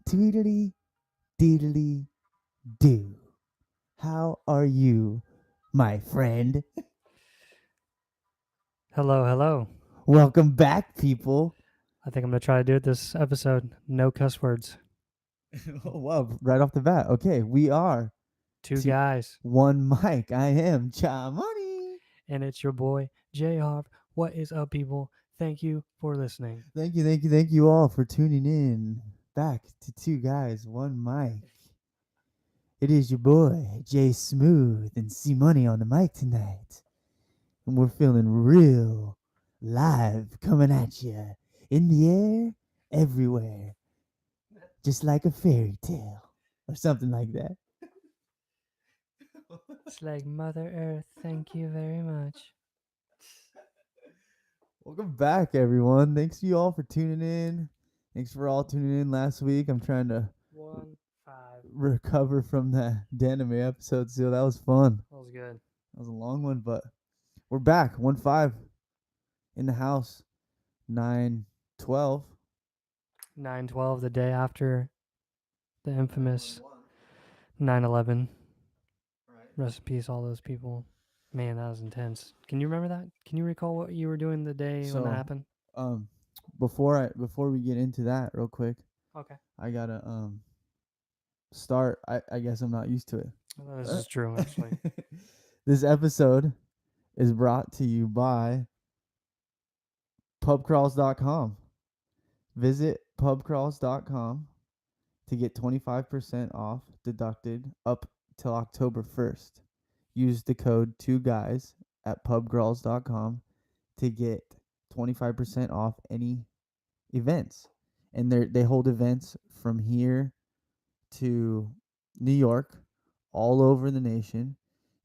Tweedly deedly do. How are you, my friend? Hello, hello. Welcome back, people. I think I'm going to try to do it this episode. No cuss words. Well, right off the bat, okay, we are Two two, guys. one mic. I am Chamani. And it's your boy, J-Harv. What is up, people? Thank you for listening. Thank you all for tuning in back to Two Guys, One Mic. It is your boy, J Smooth and C Money on the mic tonight. And we're feeling real live coming at you in the air, everywhere, just like a fairy tale or something like that. It's like Mother Earth. Thank you very much. Welcome back, everyone. Thanks you all for tuning in. Thanks for all tuning in last week. I'm trying to 1-5. recover from that Danime episode, so that was fun. That was good. That was a long one, but we're back. 1-5 in the house. 9-12. 9/12, the day after the infamous 9/11. Rest in peace, all those people. Man, that was intense. Can you remember that? Can you recall what you were doing the day when that So, happened? um, before we get into that, real quick, Okay. I gotta start. I guess I'm not used to it. This is true, actually. This episode is brought to you by pubcrawls.com. Visit pubcrawls.com to get 25% off deducted up till October 1st. Use the code 2guys at pubcrawls.com to get 25% off any events. And they hold events from here to New York, all over the nation.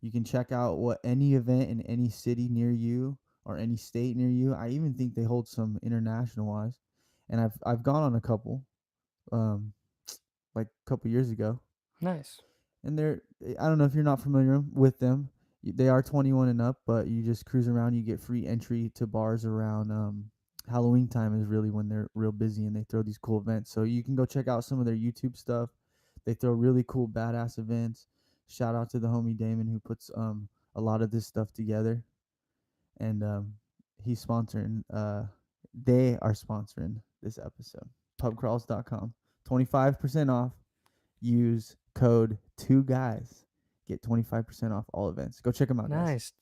You can check out what any event in any city near you or any state near you. I even think they hold some international wise, and I've gone on a couple, um, like a couple years ago, Nice. and I don't know if you're not familiar with them. They are 21 and up, but you just cruise around. You get free entry to bars around Halloween time is really when they're real busy and they throw these cool events. So you can go check out some of their YouTube stuff. They throw really cool badass events. Shout out to the homie Damon who puts a lot of this stuff together, and he's sponsoring. They are sponsoring this episode. Pubcrawls.com, 25% off. Use code 2guys. Get 25% off all events. Go check them out, guys. Nice.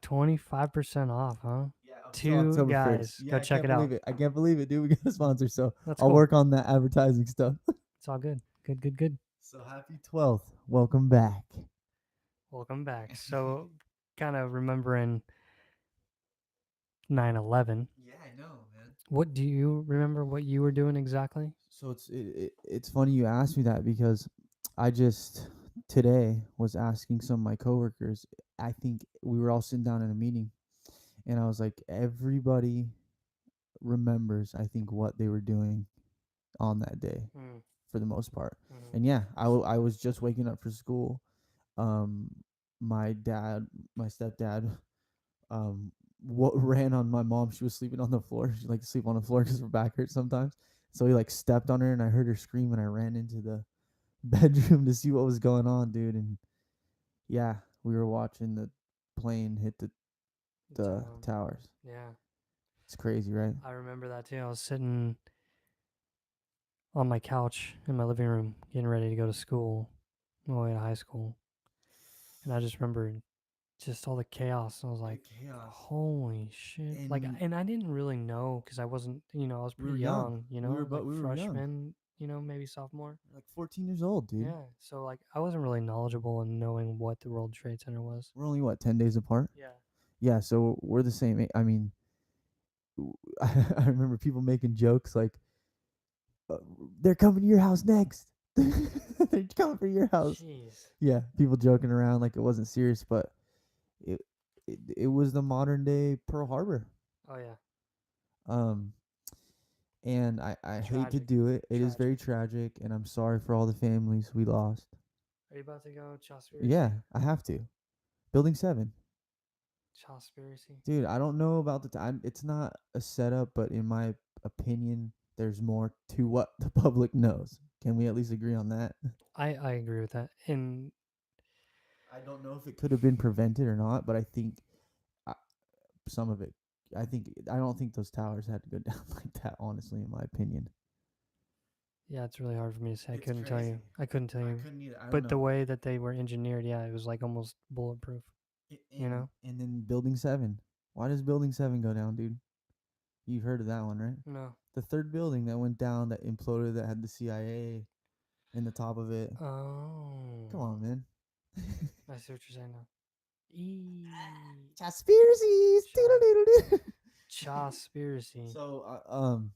25% off, huh? Yeah, Two October 1st. guys. Yeah, Go I check can't it out. believe it. I can't believe it, dude. We got a sponsor, so That's I'll cool. work on that advertising stuff. It's all good. Good. So happy 12th. Welcome back. Welcome back. So, kind of remembering 9/11. Yeah, I know, man. What do you remember what you were doing exactly? So it's funny you asked me that because I just today was asking some of my coworkers. I think we were all sitting down in a meeting, and I was like, everybody remembers. I think what they were doing on that day Mm, for the most part. mhm. And yeah, I was just waking up for school. Um, my dad, my stepdad, ran on my mom. She was sleeping on the floor. She liked to sleep on the floor because her back hurts sometimes. So he like stepped on her, and I heard her scream, and I ran into the bedroom to see what was going on, dude. And yeah, we were watching the plane hit the towers. Yeah, It's crazy, right? I remember that too. I was sitting on my couch in my living room getting ready to go to school, on my way to high school. And I just remember just all the chaos. I was like, chaos. holy shit. And And I didn't really know because I wasn't, I was we were pretty young. young, We were young. freshman, maybe sophomore. We're like 14 years old, dude. Yeah. So, I wasn't really knowledgeable in knowing what the World Trade Center was. We're only what 10 days apart. Yeah. Yeah, so we're the same. I mean, I remember people making jokes like, uh, "They're coming to your house next. They're coming for your house." Jeez. Yeah, people joking around like it wasn't serious, but it it was the modern day Pearl Harbor. Oh, yeah. Um, and I hate to Tragic. do it. It is very tragic, and I'm sorry for all the families we lost. Are you about to go Chaspiracy? Yeah, I have to. Building 7. Chaspiracy. Dude, I don't know about the time. It's not a setup, but in my opinion, there's more to what the public knows. Can we at least agree on that? I agree with that. And I don't know if it could have been prevented or not, but I think uh, some of it. I don't think those towers had to go down like that. Honestly, in my opinion, yeah, it's really hard for me to say. I it's couldn't tell you. crazy. I couldn't tell I you. couldn't either. I don't But the know. way that they were engineered, yeah, it was like almost bulletproof. You know? And then Building 7. Why does Building 7 go down, dude? You've heard of that one, right? No. The third building that went down, that imploded, that had the CIA in the top of it. Oh. Come on, man. I see what you're saying now. Conspiracies. Chaspiracy. So,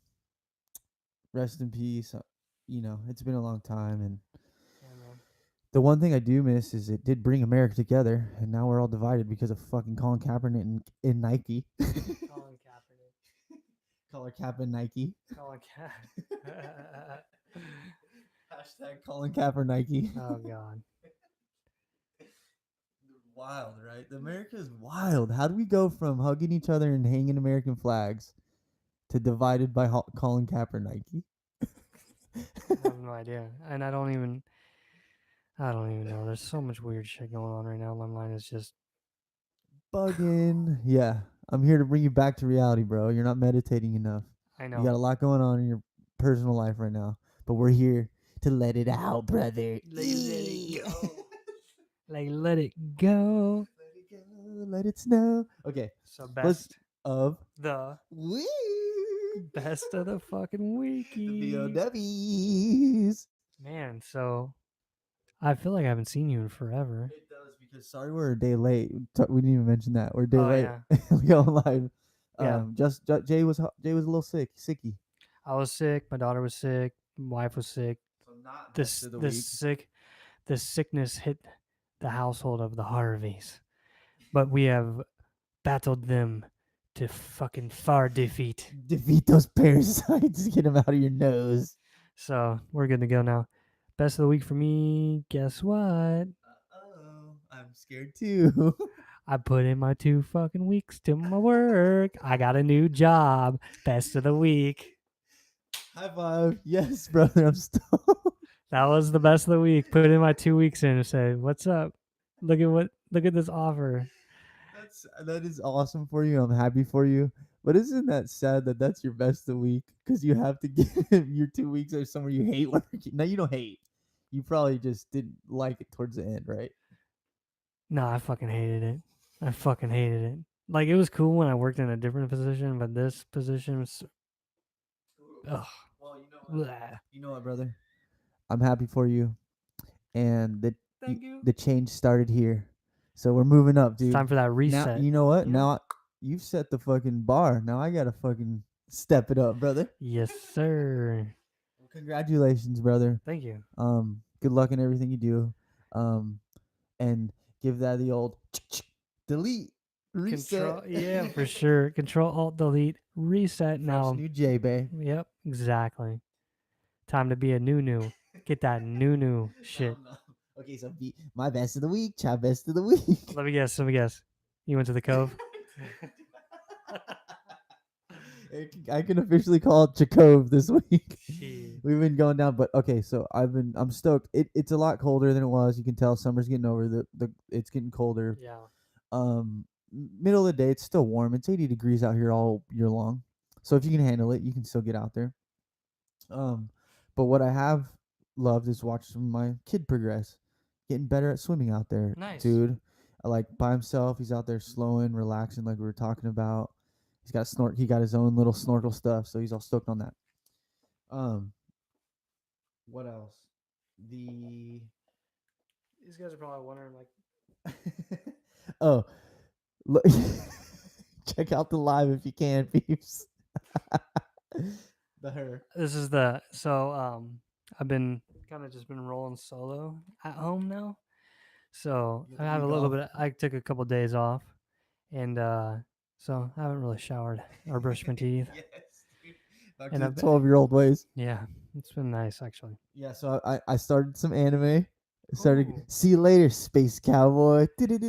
rest in peace. It's been a long time, and Yeah, man. the one thing I do miss is it did bring America together, and now we're all divided because of fucking Colin Kaepernick in Nike. Colin Kaepernick. Colin Kaepernick Nike. Colin Kaepernick. Hashtag Colin Kaepernick Nike. Oh, God. Wild, right? America is wild. How do we go from hugging each other and hanging American flags to divided by Colin Kaepernick Nike? I have no idea. And I don't even know. There's so much weird shit going on right now. My mind is just Bugging. Yeah, I'm here to bring you back to reality, bro. You're not meditating enough. I You got know. a lot going on in your personal life right now, but we're here to let it out, brother. Let it go. Like let it go. Let it go. Let it snow. Okay. So Let's best of the Woo! best of the fucking weeky. VOWs. Man, so I feel like I haven't seen you in forever. It does, because sorry we're a day late. We didn't even mention that we're a day Oh late. yeah. We go live. Yeah. Just Jay was a little sicky. I was sick, my daughter was sick, my wife was sick. So not This best of the this week. this sickness hit the household of the Harveys. But we have battled them to fucking far defeat. Defeat those parasites. Get them out of your nose. So we're good to go now. Best of the week for me. Guess what? Uh-oh, I'm scared too. I put in my 2 fucking weeks to my work. I got a new job. Best of the week. High five. Yes, brother. I'm stoked. That was the best of the week. Put in my 2 weeks in and say, "What's up? Look at this offer." That is awesome for you. I'm happy for you. But isn't that sad that that's your best of the week? Because you have to give your 2 weeks or somewhere you hate working. No, you don't hate. You probably just didn't like it towards the end, right? No, I fucking hated it. I fucking hated it. Like it was cool when I worked in a different position, but this position was ugh. Well, Bleh. You know what, brother? I'm happy for you. And Thank you. the change started here. So we're moving up, dude. It's time for that Now, reset. you know what? you know? Now you've set the fucking bar. Now I gotta fucking step it up, brother. Yes, sir. Well, congratulations, brother. Thank you. Good luck in everything you do. And give that the old delete reset. Control, yeah, for sure. Control Alt Delete reset now. New J Bay. Yep, exactly. Time to be a new. Get that new shit. No. Okay, so my best of the week, child best of the week. Let me guess. You went to the Cove. I can officially call it Chacove this week. Shit. We've been going down, but okay, so I'm stoked. It's a lot colder than it was. You can tell summer's getting over. It's getting colder. Yeah. Middle of the day, it's still warm. It's 80 degrees out here all year long. So if you can handle it, you can still get out there. But what I have loved is watching my kid progress, getting better at swimming out there. Nice. Dude. Like by himself, he's out there slowing, relaxing, like we were talking about. He's got He got his own little snorkel stuff, so he's all stoked on that. What else? These guys are probably wondering, like, oh, look, check out the live if you can, peeps. This is I've been kind of just been rolling solo at home now. So I have a little bit. I took a couple days off, and so I haven't really showered or brushed my teeth. Yes, dude. Back And to the 12-year-old ways. Yeah, it's been nice actually. Yeah, so I started some anime. Ooh. See you later, space cowboy. I don't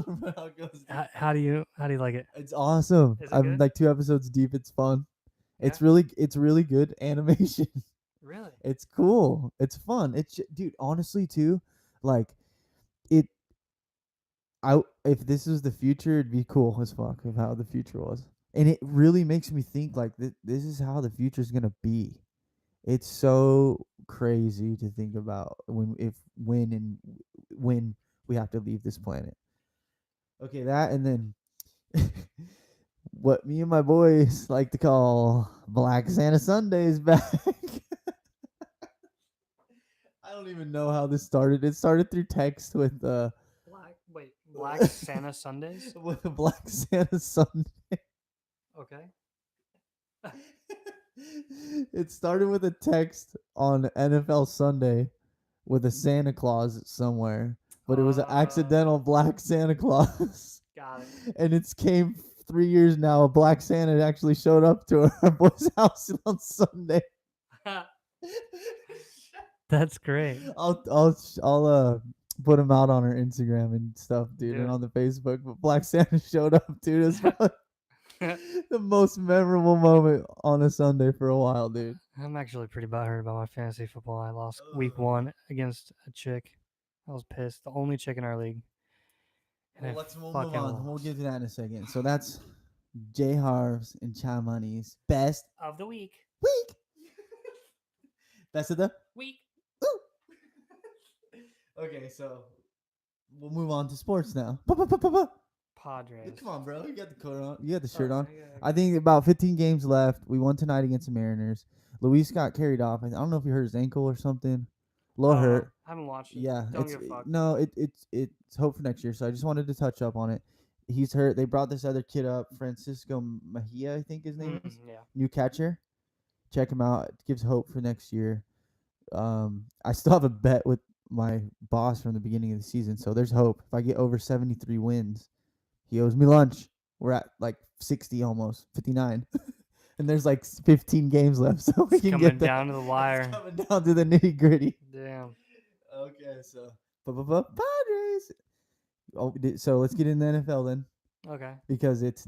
remember how it goes. How do you like it? It's awesome. Is it I'm good? like 2 episodes deep. It's fun. Yeah? It's really good animation. Really? It's cool. It's fun. Dude, honestly too, like it if this was the future, it'd be cool as fuck of how the future was. And it really makes me think like this is how the future's going to be. It's so crazy to think about when we have to leave this planet. Okay, that and then what me and my boys like to call Black Santa Sundays back. I don't even know how this started. It started through text with Black Santa Sundays? with Black Santa Sunday. Okay. It started with a text on NFL Sunday with a Santa Claus somewhere, but it was an accidental Black Santa Claus. Got it. And it's came 3 years now. A Black Santa actually showed up to our boy's house on Sunday. That's great. I'll put him out on our Instagram and stuff, dude, and on the Facebook. But Black Santa showed up, dude. It's probably the most memorable moment on a Sunday for a while, dude. I'm actually pretty butthurt about my fantasy football. I lost week 1 against a chick. I was pissed. The only chick in our league. We'll move on. Lost. We'll get to that in a second. So that's J-Harv's and Chai Money's best of the week. Best of the week. Okay, so we'll move on to sports now. Padres. Come on, bro. You got the coat on. You got the shirt on. I think about 15 games left. We won tonight against the Mariners. Luis got carried off. I don't know if he hurt his ankle or something. Low hurt. I haven't watched it. Yeah, Don't give a fuck. No, it's hope for next year. So I just wanted to touch up on it. He's hurt. They brought this other kid up, Francisco Mejia, I think his name is. Yeah. New catcher. Check him out. It gives hope for next year. I still have a bet with my boss from the beginning of the season, so there's hope. If I get over 73 wins, he owes me lunch. We're at like 60 almost, 59. And there's like 15 games left, so we can get down to the wire. It's coming down to the nitty gritty. Damn. Okay, so Padres. Oh, so let's get in the NFL then. Okay. Because it's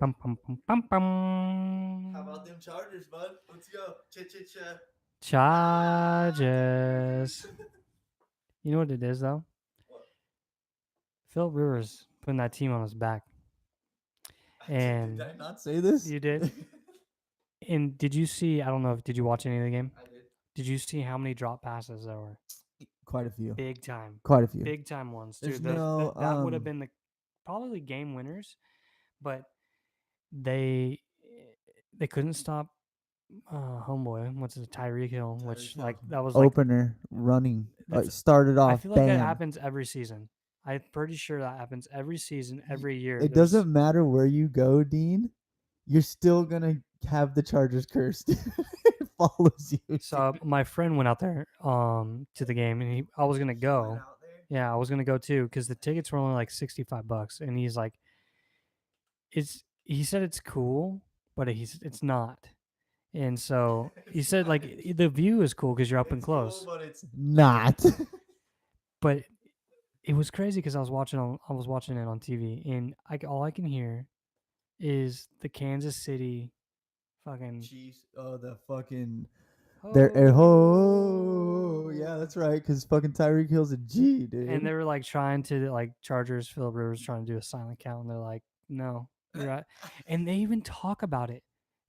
Bum, bum, bum, bum, bum. How about them Chargers, bud? Let's go. Chargers. You know what it is, though? What? Philip Rivers putting that team on his back. And did I not say this? You did. And did you see? I don't know. Did you watch any of the game? I did. Did you see how many drop passes there were? Quite a few. Big time. Quite a few. Big time ones, There's dude. That would have been probably game winners, but they couldn't stop homeboy. What's it? Tyreek Hill, which like that was opener running. Started off. I feel like that happens every season. I'm pretty sure that happens every season, every year. It doesn't matter where you go, Dean. You're still gonna have the Chargers cursed. It follows you. So my friend went out there to the game, and I was gonna go. Yeah, I was gonna go too because the tickets were only like $65, and he's like, he said it's cool, but it's not. And so he said like the view is cool because you're up and close, cool, but it's not. But it was crazy because I was watching it on TV, and all I can hear is the Kansas City fucking Chiefs. Oh, the fucking. Oh. Yeah, that's right. Because fucking Tyreek Hill's a G, dude. And they were like trying to Chargers. Philip Rivers trying to do a silent count, and they're like, "No, you're right." And they even talk about it.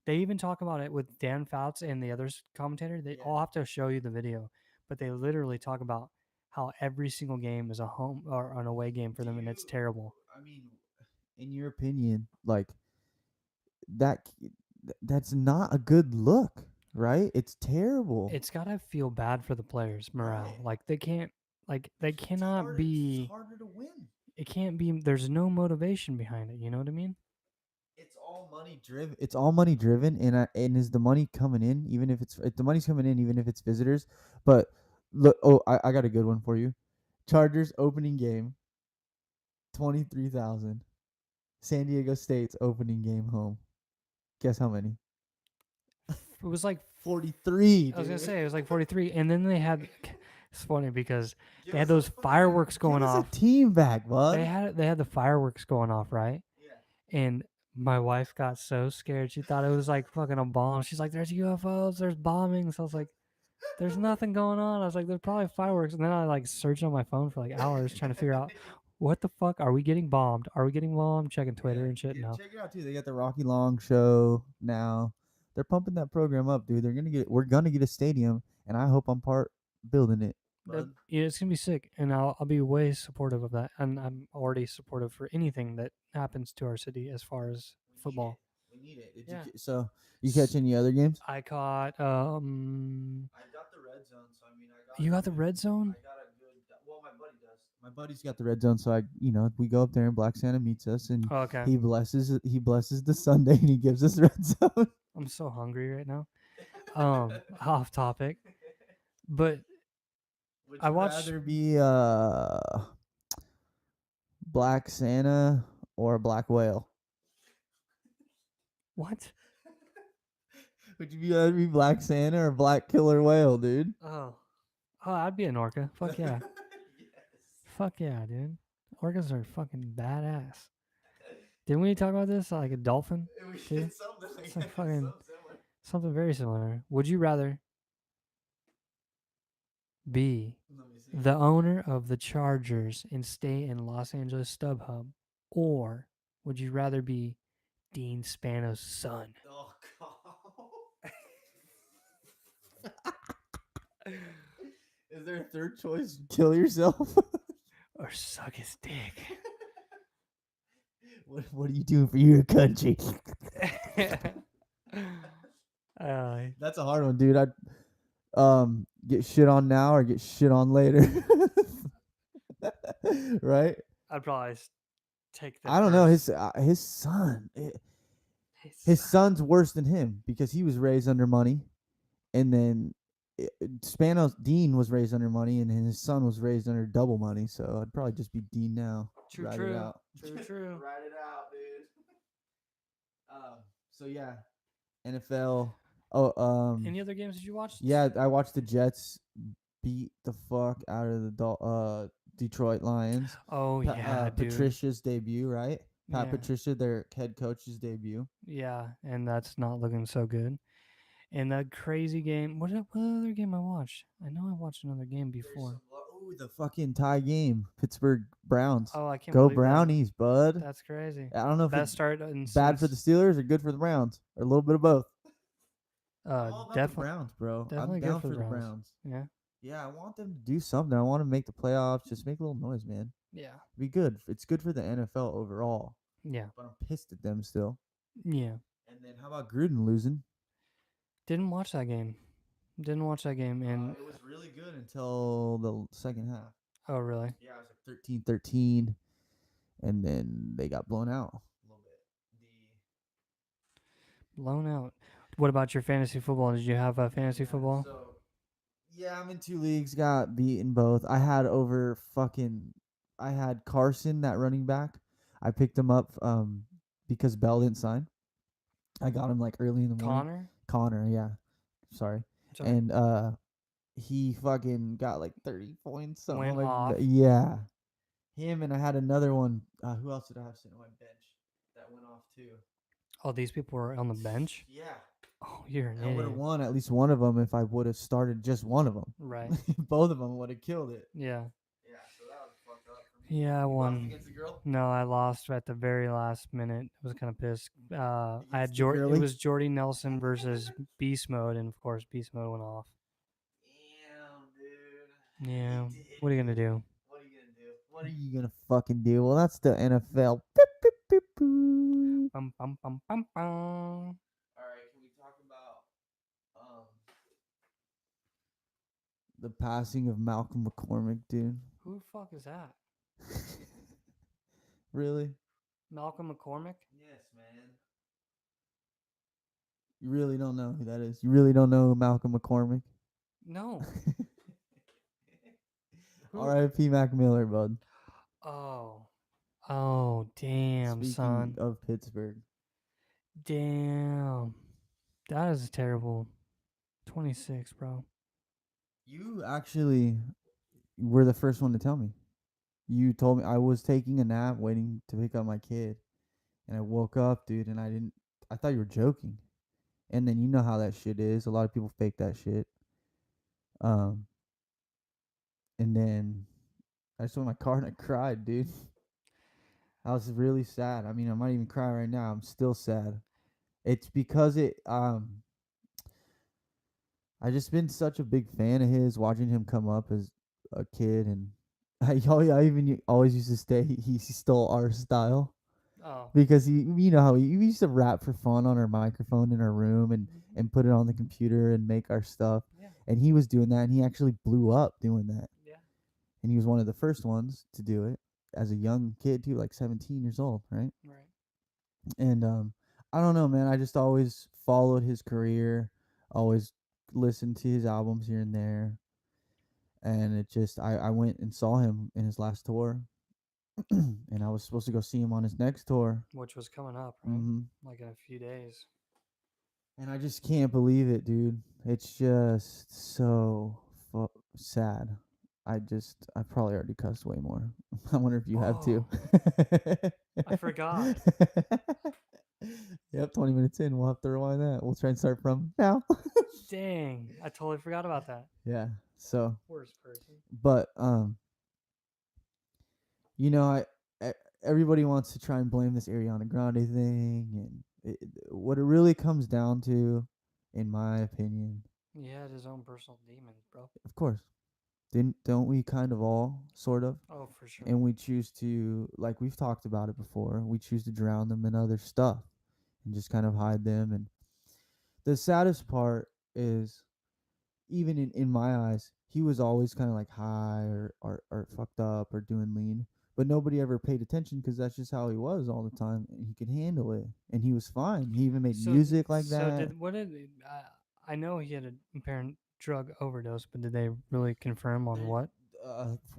They even talk about it with Dan Fouts and the other commentator. They all have to show you the video, but they literally talk about how every single game is a home or an away game for them, and it's terrible. I mean, in your opinion, like that's not a good look, right? It's terrible. It's gotta feel bad for the players' morale. Right. Like they can't, they cannot be. It's harder to win. It can't be. There's no motivation behind it. You know what I mean? It's all money driven. It's all money driven, and is the money coming in? Even if the money's coming in, even if it's visitors. But look, I got a good one for you. Chargers opening game, 23,000. San Diego State's opening game home. Guess how many? It was like 43. I was gonna say it was like 43, and then they had. It's funny because they had those fireworks going off. A team back, bud. They had the fireworks going off, right? Yeah. And My wife got so scared. She thought it was like fucking a bomb. She's like, "There's UFOs. There's bombings." I was like, "There's nothing going on." I was like, "There's probably fireworks." And then I like searched on my phone for like hours trying to figure out what the fuck are we getting bombed? Are we getting bombed? Checking Twitter and shit. No, Check it out too. They got the Rocky Long show now. They're pumping that program up, dude. We're gonna get a stadium, and I hope I'm part building it. yeah, it's gonna be sick, and I'll be way supportive of that. And I'm already supportive for anything that happens to our city as far as football. We need it. Yeah. So you catch any other games? I caught I got the red zone, so I mean, You got the red zone? got a good. Well, my buddy does. My buddy's got the red zone, so we go up there and Black Santa meets us, and Oh, okay. he blesses the Sunday, and he gives us red zone. I'm so hungry right now. Off topic. But Would I you watched rather be Black Santa or a black whale? what? Would you rather be Black Santa or black killer whale, dude? Oh. Oh, I'd be an orca. Fuck yeah. Fuck yeah, dude. Orcas are fucking badass. Didn't we talk about this? Like a dolphin? Too? It's like fucking something very similar. Would you rather be the owner of the Chargers and stay in Los Angeles StubHub, or would you rather be Dean Spano's son? Oh, is there a third choice? Kill yourself. Or suck his dick? What are you doing for your country? That's a hard one, dude. I'd get shit on now or get shit on later. Right? I'd probably take the I don't know first. his son. His son's worse than him because he was raised under money, and then Spanos Dean was raised under money, and his son was raised under double money. So I'd probably just be Dean now. True, Ride true. it out. True. Ride it out, dude. So yeah, NFL. Oh, Any other games that you watched? yeah, I watched the Jets beat the fuck out of the Detroit Lions. Oh yeah, dude. Patricia's debut, right? Pat Yeah. Patricia, their head coach's debut. Yeah, and that's not looking so good. And that crazy game. What other game I watched? I know I watched another game before. Oh, the fucking tie game, Pittsburgh Browns. Oh, I can't Go believe Brownies, bud. That's crazy. I don't know if Best it's start in bad for the Steelers or good for the Browns, or a little bit of both. I'm all about the definitely Browns, bro. definitely I'm good down for for the the Browns. Browns. Yeah. Yeah, I want them to do something. I want to make the playoffs. Just make a little noise, man. Yeah. Be good. It's good for the NFL overall. Yeah. But I'm pissed at them still. Yeah. And then how about Gruden losing? Didn't watch that game. And it was really good until the second half. oh really? Yeah, it was like 13-13, and then they got blown out a little bit. Blown out. What about your fantasy football? Did you have a fantasy football? So, yeah, I'm in 2 leagues. Got beaten both. I had Carson, that running back. I picked him up because Bell didn't sign. I got him like early in the morning. Connor, yeah. Sorry. Sorry. And he fucking got like 30 points. Something Went like off. that. Yeah. Him, and I had another one. Who else did I have sitting on my bench that went off too? Oh, these people were on the bench? Yeah. Oh, you're an I would have idiot. won at least one of them if I would have started just one of them. Right. Both of them would have killed it. Yeah. Yeah, so that was fucked up for me. Yeah, I You lost won. against the girl? No, I lost at the very last minute. I was kind of pissed. I had Against the girly? It was Jordy Nelson versus Beast Mode, and of course, Beast Mode went off. Damn, dude. Yeah. What are you gonna do? What are you gonna fucking do? Well, that's the NFL. Bum, bum, bum, bum, bum. All right, can we talk about the passing of Malcolm McCormick, dude? Who the fuck is that? Really? Malcolm McCormick? Yes, man. You really don't know who that is? You really don't know Malcolm McCormick? No. R.I.P. Mac Miller, bud. Oh. Oh, damn, Speaking son. of Pittsburgh. Damn. That is terrible. 26, bro. You actually were the first one to tell me. You told me I was taking a nap waiting to pick up my kid, And I woke up, dude, and I thought you were joking. And then you know how that shit is. A lot of people fake that shit. Um, and then I just went in my car and I cried, dude. I was really sad. I mean, I might even cry right now. I'm still sad. It's because I just been such a big fan of his, watching him come up as a kid, and I even always used to say he stole our style Oh. because you know how he used to rap for fun on our microphone in our room and put it on the computer and make our stuff, Yeah. and he was doing that, and he actually blew up doing that, Yeah. and he was one of the first ones to do it as a young kid too, like 17 years old, right? Right. And I don't know, man. I just always followed his career, always listened to his albums here and there, and it just I went and saw him in his last tour, and I was supposed to go see him on his next tour. Which was coming up, right? hmm Like in a few days. And I just can't believe it, dude. It's just so sad. I probably already cussed way more. I wonder if you have too. Oh, I forgot. Yep, 20 minutes in, we'll have to rewind that. We'll try and start from now. Dang, I totally forgot about that. Yeah. So, Worst person. but you know, everybody wants to try and blame this Ariana Grande thing, and what it really comes down to, in my opinion, He had his own personal demons, bro. of course, didn't don't we kind of all sort of, Oh, for sure. and we choose to, like we've talked about it before, we choose to drown them in other stuff and just kind of hide them. And the saddest part is, even in my eyes, he was always kind of like high or fucked up or doing lean, but nobody ever paid attention because that's just how he was all the time, and he could handle it, and he was fine. He even made So, music like so that. did what did I know he had an apparent drug overdose, but did they really confirm on They, what?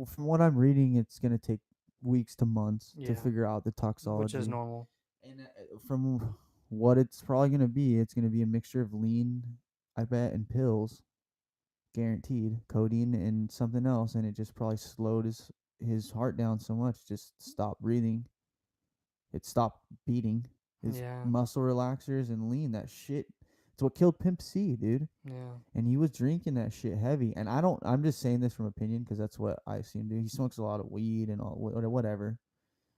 from what I'm reading, it's gonna take weeks to months to Yeah, figure out the which is toxology, normal. and from what it's probably gonna be, it's gonna be a mixture of lean, I bet, and pills, guaranteed, codeine and something else, and it just probably slowed his heart down so much, just stopped breathing, it stopped beating. His Yeah, muscle relaxers and lean, that shit, it's what killed Pimp C, dude. yeah, And he was drinking that shit heavy. And I'm just saying this from opinion because that's what I see him do. He smokes a lot of weed and all whatever.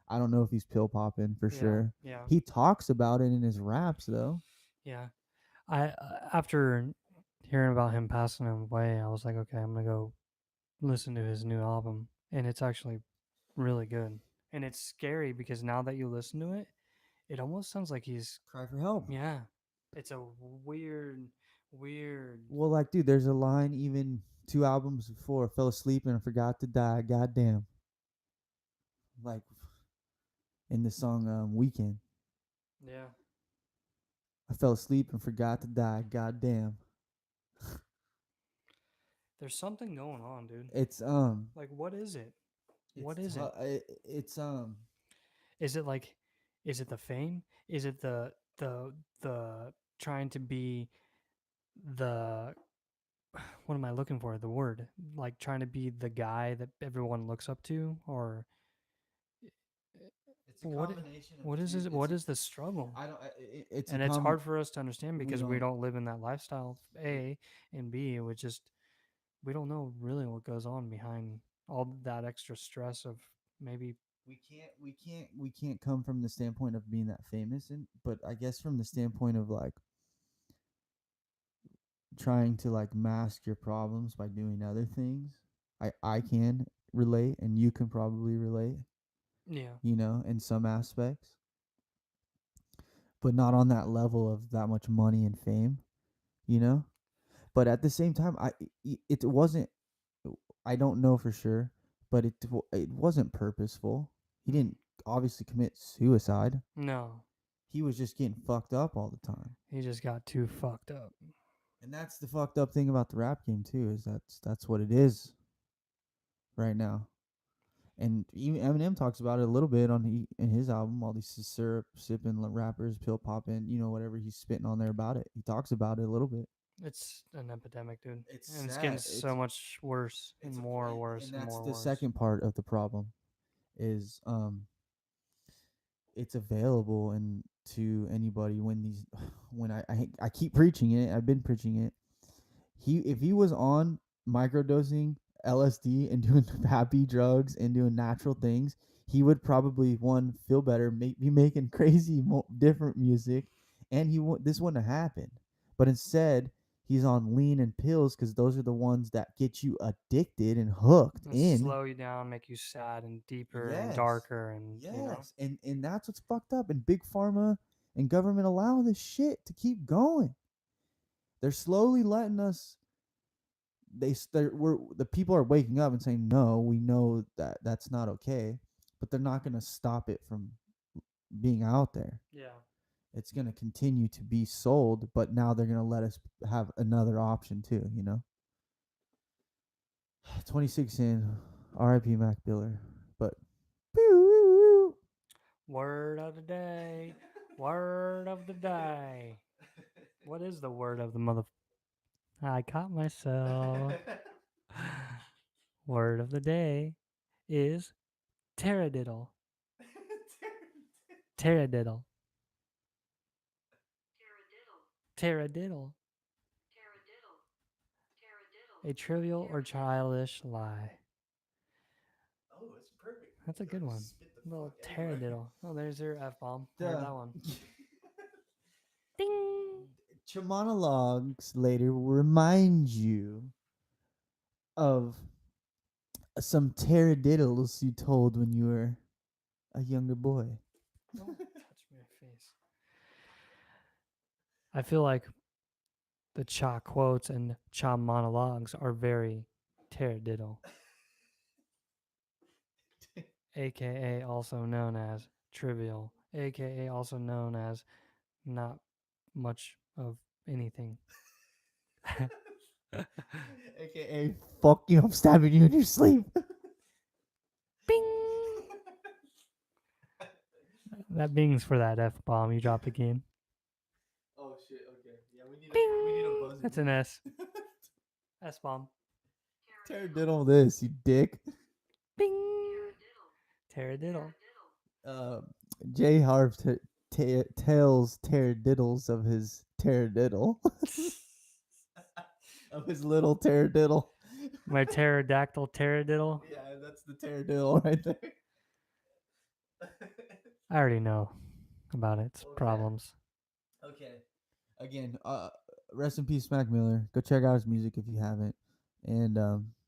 I don't know if he's pill popping for yeah, sure. yeah, He talks about it in his raps though. yeah. I after hearing about him passing away, I was like, okay, I'm gonna go listen to his new album, and it's actually really good. And it's scary because now that you listen to it, it almost sounds like he's Cry for help. yeah. It's a weird, weird. Well, like, dude, there's a line even 2 albums before, fell asleep and forgot to die. Goddamn. Like in the song Weekend. Yeah, I fell asleep and forgot to die. Goddamn. there's something going on, dude. It's Like, what is it? it's What is it? it's Is it like, is it the fame? Is it the trying to be the what am I looking for? The word like trying to be the guy that everyone looks up to, or it's a what? combination of What is two. this? What is the struggle? I don't. It's a And it's com. hard for us to understand We because we don't. don't live in that lifestyle. A and B, we just we don't know really what goes on behind all that extra stress of maybe. We can't come from the standpoint of being that famous, and but I guess from the standpoint of like trying to like mask your problems by doing other things. I can relate, and you can probably relate. Yeah, In some aspects, but not on that level of that much money and fame. You know. But at the same time, it wasn't. I don't know for sure, but it wasn't purposeful. He mm. didn't obviously commit suicide. No, He was just getting fucked up all the time. he just got too fucked up. And that's the fucked up thing about the rap game too, is that's what it is right now. And even Eminem talks about it a little bit in his album. All these syrup sipping rappers, pill popping, whatever he's spitting on there about it. He talks about it a little bit. It's an epidemic, dude, It's and it's getting sad. so much worse and It's a more and, worse and and that's more the worse. second part of the problem is it's available and to anybody when these when I keep preaching it. I've been preaching it. He if he was on microdosing LSD and doing happy drugs and doing natural things, he would probably one feel better, be making crazy different music, and this wouldn't have happened. But instead, he's on lean and pills because those are the ones that get you addicted and hooked And in. slow you down, make you sad and deeper and Yes. darker, and Yes. And that's what's fucked up. And big pharma and government allow this shit to keep going. They're slowly letting us we're the people are waking up and saying no, we know that that's not okay, but they're not going to stop it from being out there. yeah. It's going to continue to be sold, but now they're going to let us have another option too, 26 in, RIP Mac Biller. But Word of the day. Word of the day. What is the word of the mother? I caught myself. Word of the day is taradiddle. Taradiddle. Taradiddle. A trivial or childish lie. Oh, it's perfect. That's a good one. Little taradiddle. Oh, there's your F bomb. I heard that one. Ding! Monologues later will remind you of some taradiddles you told when you were a younger boy. Don't touch my face. I feel like the cha quotes and cha monologues are very taradiddle, aka also known as trivial, aka also known as not much of anything. AKA, fuck you, I'm stabbing you in your sleep. Bing! That bing's for that F bomb you dropped again. Oh shit, okay. Yeah, we need Bing! a buzzer. That's an S. S bomb. Taradiddle this, you dick. Bing! Taradiddle. Uh, J-Harv tells taradiddles of his taradiddle. Of his little taradiddle. My pterodactyl taradiddle. Yeah, that's the taradiddle right there. I already know about its Okay. problems. Okay. Again, rest in peace, Mac Miller. Go check out his music if you haven't. And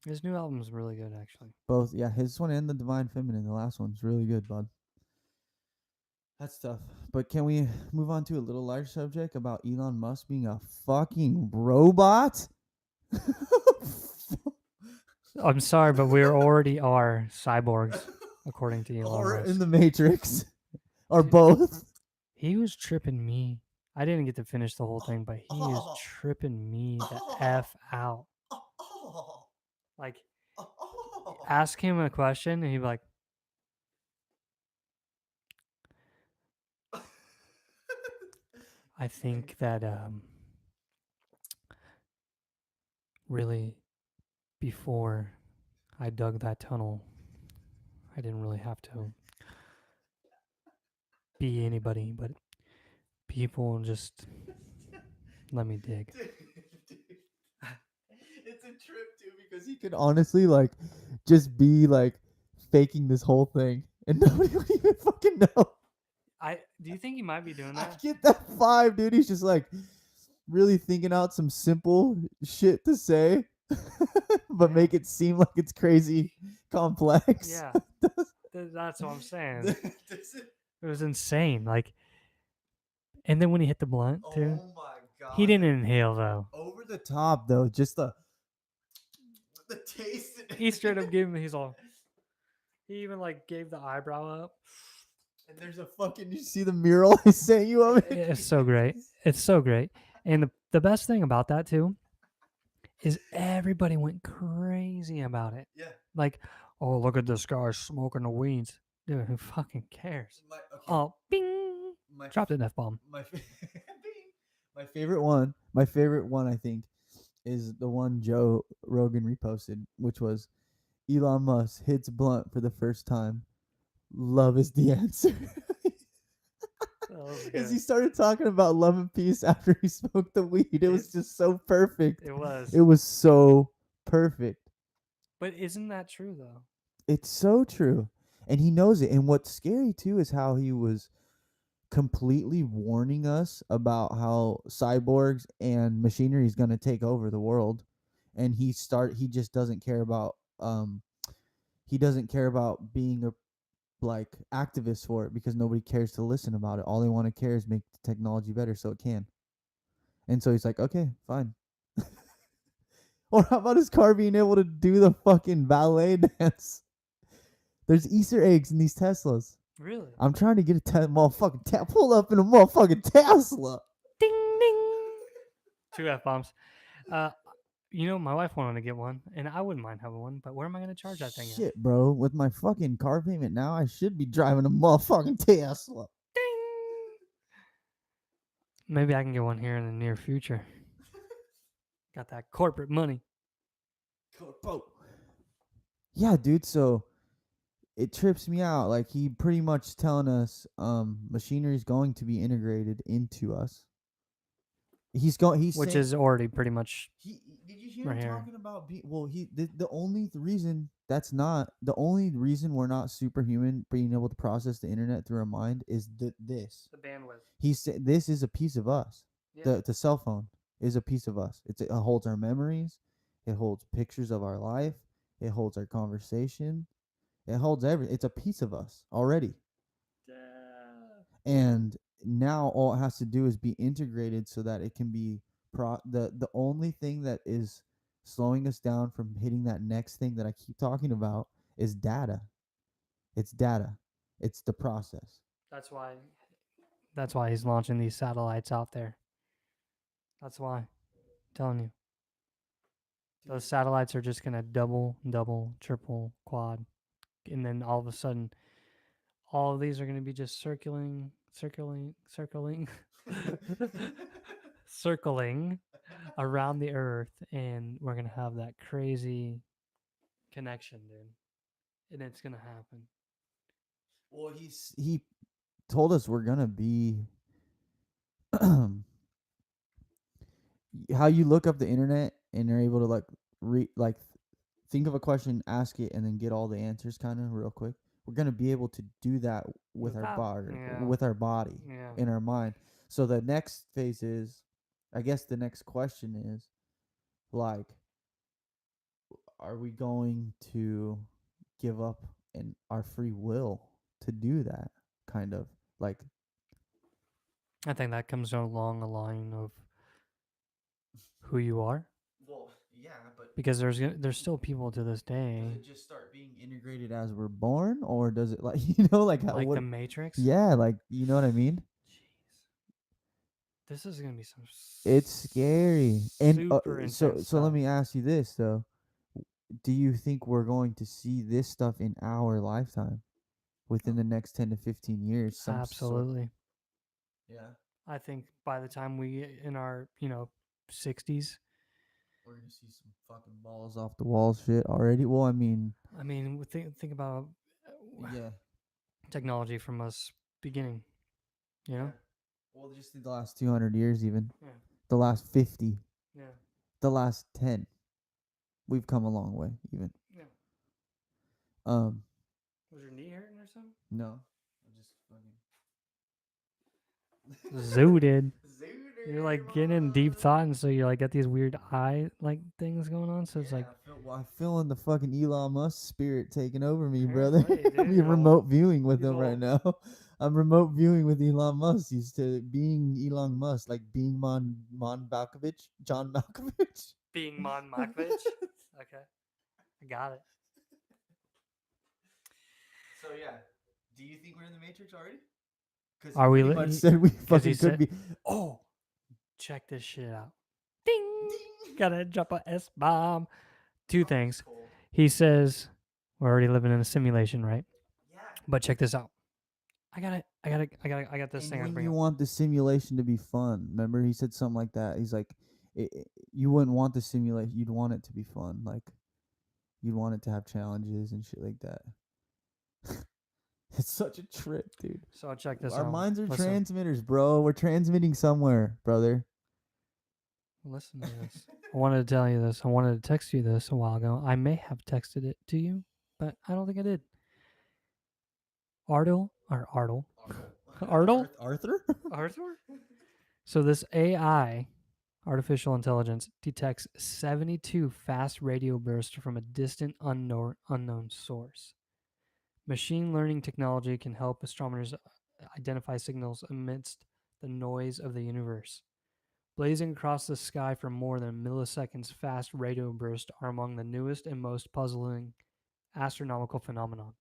His new album's really good, actually. both, yeah, his one and the Divine Feminine, the last one's really good, bud. That's tough. But can we move on to a little lighter subject about Elon Musk being a fucking robot? I'm sorry, but we already are cyborgs, according to Elon Or Musk. in the Matrix. Or Dude. both. He was tripping me. I didn't get to finish the whole thing, but he is tripping me the F out. Like, ask him a question, and he'd be like, I think that really before I dug that tunnel, I didn't really have to be anybody, but people just let me dig. It's a trip too because he could honestly like just be like faking this whole thing and nobody would even fucking know. Do you think he might be doing I that? get that vibe, dude. He's just like really thinking out some simple shit to say, but Yeah. make it seem like it's crazy complex. Yeah, that's what I'm saying. It was insane. Like, and then when he hit the blunt too, Oh my god. he didn't inhale though. Over the top though, just the taste. He straight up gave him. He's all. He even like gave the eyebrow up. And there's a fucking. You see the mural I sent you of it? It's so great. It's so great. And the best thing about that too is everybody went crazy about it. Yeah. Like, oh, look at this guy smoking the weeds. Dude, who fucking cares? Okay. Oh, bing! Dropped an F bomb. My favorite one. My favorite one, I think, is the one Joe Rogan reposted, which was Elon Musk hits blunt for the first time. Love is the answer. was As he good. started talking about love and peace after he smoked the weed. It was just so perfect. It was. It was so perfect. But isn't that true though? It's so true. And he knows it. And what's scary too is how he was completely warning us about how cyborgs and machinery is going to take over the world. And he just doesn't care about he doesn't care about being a like activist for it because nobody cares to listen about it. All they want to care is make the technology better so it can. And so he's like, okay, fine. Or how about his car being able to do the fucking ballet dance? There's Easter eggs in these Teslas. Really? I'm trying to get a motherfucking pull up in a motherfucking Tesla. Ding ding. 2 F-bombs. Uh, my wife wanted to get one, and I wouldn't mind having one. But where am I going to charge that thing at? Shit, bro. With my fucking car payment now, I should be driving a motherfucking Tesla. Ding. Maybe I can get one here in the near future. Got that corporate money. Yeah, dude. So it trips me out. Like he pretty much telling us, machinery is going to be integrated into us. He's Which saying is already pretty much did you hear right him here. talking about the only reason that's not the only reason we're not superhuman being able to process the internet through our mind is this. The bandwidth. He said this is a piece of us. Yeah. The cell phone is a piece of us. It holds our memories. It holds pictures of our life. It holds our conversation. It holds everything. It's a piece of us already. And now all it has to do is be integrated so that it can be the only thing that is slowing us down from hitting that next thing that I keep talking about is data. It's data. It's the process. That's why. That's why he's launching these satellites out there. That's why. I'm telling you. Those satellites are just gonna double, triple, quad, and then all of a sudden, all of these are gonna be just circling, circling around the Earth, and we're gonna have that crazy connection, dude. And it's gonna happen. Well, he told us we're gonna be how you look up the internet and you're able to think of a question, ask it, and then get all the answers kind of real quick. We're gonna be able to do that with our body, Yeah. in our mind. So the next phase is, I guess the next question is, like, are we going to give up in our free will to do that? Kind of like, I think that comes along a line of who you are, well, yeah, but because there's still people to this does day, it just start being integrated as we're born, or does it like like how like what? the Matrix. Yeah, like you know what I mean. Jeez, this is gonna be some It's scary. And super intense so let stuff. me ask you this though: do you think we're going to see this stuff in our lifetime within the next 10 to 15 years? Some sort. Absolutely. Yeah, I think by the time we get in our 60s, we're gonna see some fucking balls off the wall shit already. Well, I mean, I mean, think about yeah, technology from us beginning. You know. Well, just in the last 200 years, even Yeah. the last 50, Yeah. the last 10, we've come a long way. Even Yeah. um, Was your knee hurting or something? no, I'm just fucking Zooted. You're like getting in deep thought, and so you're like got these weird eye like things going on. So it's like I'm feeling the fucking Elon Musk spirit taking over me, Fair brother. play, dude. I'm You're remote viewing with he's him right all- now. I'm remote viewing with Elon Musk. He's to being Elon Musk, like being Mon Malkovich, John Malkovich. being Mon Malkovich. Okay, I got it. So yeah, do you think we're in the Matrix already? Because Are we? pretty much said we fucking he could said- be. Oh, check this shit out. Ding! Gotta drop a S bomb. Two things. He says we're already living in a simulation, right? Yeah. But check this out. I got this And thing I when bring you up. want the simulation to be fun, remember he said something like that. He's like, you wouldn't want the simulation. You'd want it to be fun. Like, you'd want it to have challenges and shit like that. It's such a trip, dude. So check this Our out. minds are Listen, transmitters, bro. We're transmitting somewhere, brother. listen to this. I wanted to tell you this. I wanted to text you this a while ago. I may have texted it to you, but I don't think I did. Artle or Artle? Artle? Arthur? Arthur? So this AI, artificial intelligence, detects 72 fast radio bursts from a distant unknown source. Machine learning technology can help astronomers identify signals amidst the noise of the universe. Blazing across the sky for more than milliseconds, fast radio bursts are among the newest and most puzzling astronomical phenomenon.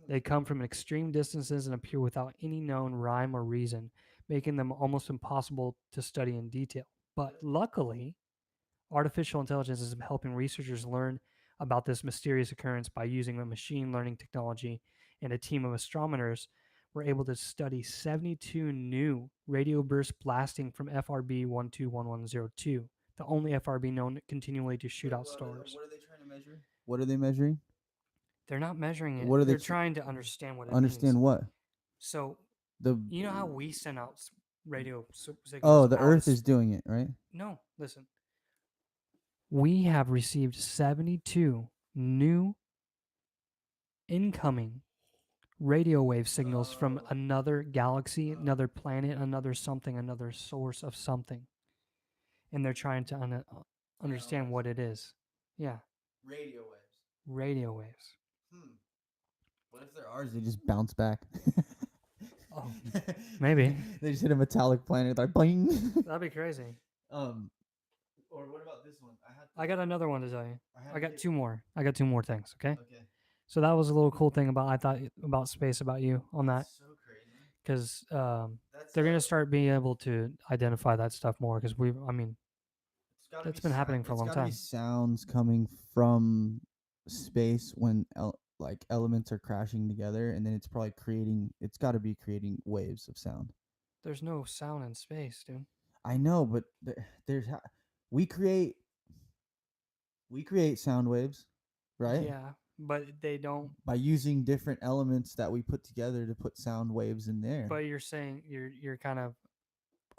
They come from extreme distances and appear without any known rhyme or reason, making them almost impossible to study in detail. But luckily, artificial intelligence is helping researchers learn about this mysterious occurrence by using a machine learning technology, and a team of astronomers were able to study 72 new radio bursts blasting from FRB 121102, the only FRB known continually to shoot out stars. What are they trying to measure? What are they measuring? They're not measuring it, What are they they're trying to understand what it means. understand? What So, the? you know how we send out radio signals Oh, the out? Earth is doing it, right? No, listen. We have received 72 new incoming radio wave signals from another galaxy, another planet, another something, another source of something. And they're trying to understand what it is. Yeah, Radio waves. radio waves. What if they're ours? They just bounce back. Oh, maybe. They just hit a metallic planet. Like bing. That'd be crazy. Or what about this one? I got another one to tell you. I got it. two more. I got two more things, okay? Okay. So that was a little cool thing about I thought about space about you on that, So crazy. because That's they're gonna start being able to identify that stuff more, because I mean, it's been happening for a long gotta be time. sounds coming from space when like elements are crashing together, and then it's probably creating. It's got to be creating waves of sound. There's no sound in space, dude. I know, but we create sound waves, right? Yeah, but they don't. By using different elements that we put together to put sound waves in there. But you're saying you're kind of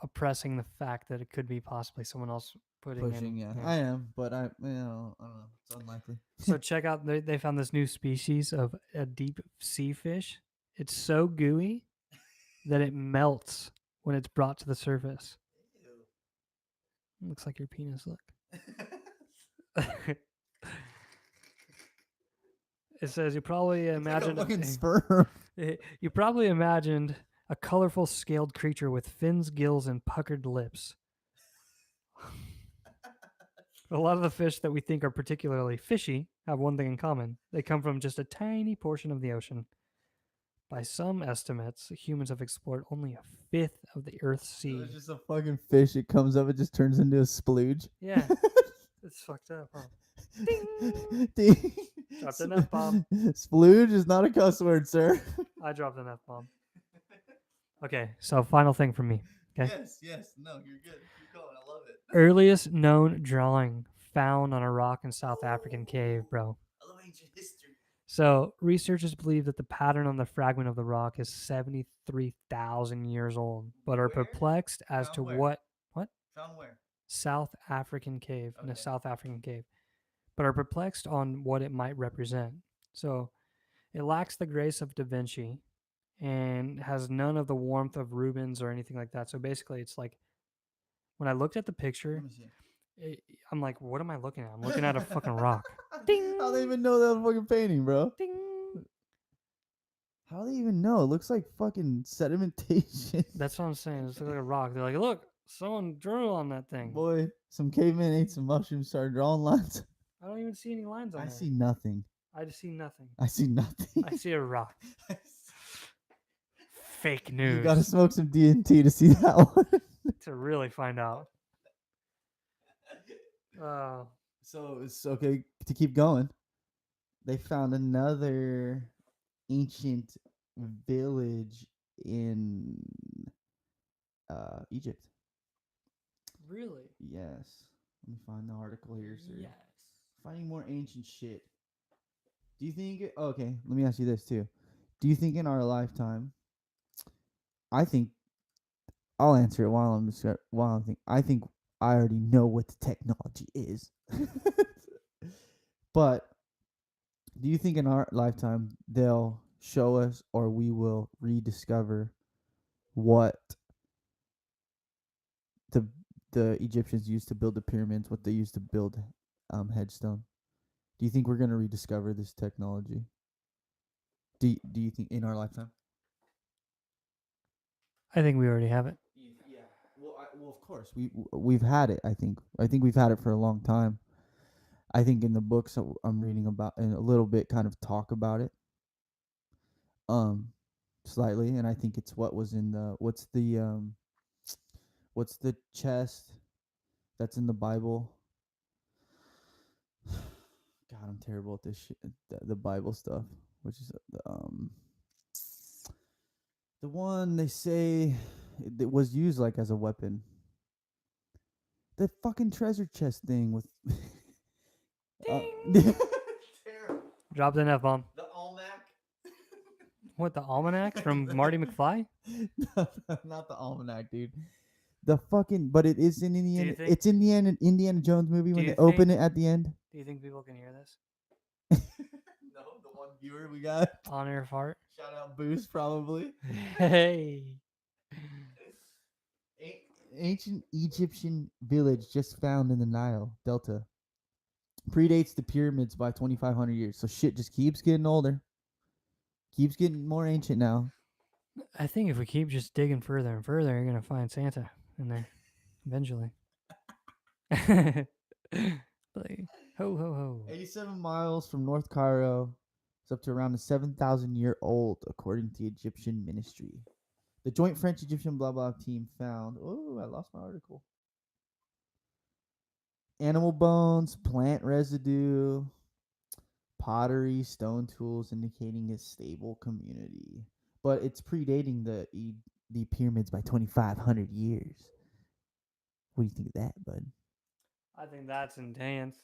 oppressing the fact that it could be possibly someone else putting Pushing, in. yeah. I am, but I don't know. It's unlikely. So check out, they found this new species of a deep sea fish. It's so gooey that it melts when it's brought to the surface. Looks like your penis. Look. It says you probably imagined like a fucking sperm. you probably imagined a colorful scaled creature with fins, gills, and puckered lips. A lot of the fish that we think are particularly fishy have one thing in common. They come from just a tiny portion of the ocean. By some estimates, humans have explored only a fifth of the Earth's sea. It's just a fucking fish. It comes up, it just turns into a splooge. Yeah, it's fucked up, huh? Ding! Ding. Dropped an F-bomb. Splooge is not a cuss word, sir. I dropped an F-bomb. Okay, so final thing from me. Okay. Yes. No, you're good. Keep going. I love it. Earliest known drawing found on a rock in South African cave, bro. I love ancient history. So, researchers believe that the pattern on the fragment of the rock is 73,000 years old, but are perplexed as to what Found where? South African cave, in a Okay. South African cave, but are perplexed on what it might represent. So, it lacks the grace of Da Vinci and has none of the warmth of Rubens or anything like that. So, basically, it's like when I looked at the picture, Let me see. I'm like, what am I looking at? I'm looking at a fucking rock. Ding! How they even know that was fucking painting, bro? Ding! How do they even know? It looks like fucking sedimentation. That's what I'm saying. It's like a rock. They're like, look, someone drew on that thing. Boy, some caveman ate some mushrooms, started drawing lines. I don't even see any lines on I there. see nothing. I just see nothing. I see nothing. I see a rock. Fake news. You gotta smoke some DNT to see that one. To really find out. So it's okay to keep going. They found another ancient village in Egypt. Really? Yes. Let me find the article here, sir. Yes. Finding more ancient shit. Do you think? Okay, let me ask you this too. Do you think in our lifetime? I think I'll answer it while I'm thinking. I think I already know what the technology is. But do you think in our lifetime they'll show us, or we will rediscover what the the Egyptians used to build the pyramids, what they used to build headstone? Do you think we're gonna rediscover this technology? Do you think in our lifetime? I think we already have it. Yeah. Well, of course we've had it. I think we've had it for a long time. I think in the books that I'm reading about in a little bit kind of talk about it, um, slightly, and I think it's what was in the what's the chest that's in the Bible. God, I'm terrible at this shit. The Bible stuff, which is the one they say it was used like as a weapon. The fucking treasure chest thing with. Terrible. Drop the F bomb. The almanac. What, the almanacs from Marty McFly? Not the almanac, dude. The fucking, but it is in Do you Indiana. think- It's in the end Indiana Jones movie Do when you they open think- it at the end. Do you think people can hear this? No, the one viewer we got. On air fart? Shout out Boost, probably. Hey. Ancient Egyptian village just found in the Nile Delta. Predates the pyramids by 2,500 years. So shit just keeps getting older. Keeps getting more ancient now. I think if we keep just digging further and further, you're going to find Santa in there eventually. Like, ho, ho, ho. 87 miles from North Cairo. It's up to around a 7,000 year old, according to the Egyptian ministry. The joint French Egyptian blah blah team found. Oh, I lost my article. Animal bones, plant residue, pottery, stone tools, indicating a stable community. But it's predating the pyramids by 2,500 years. What do you think of that, bud? I think that's intense.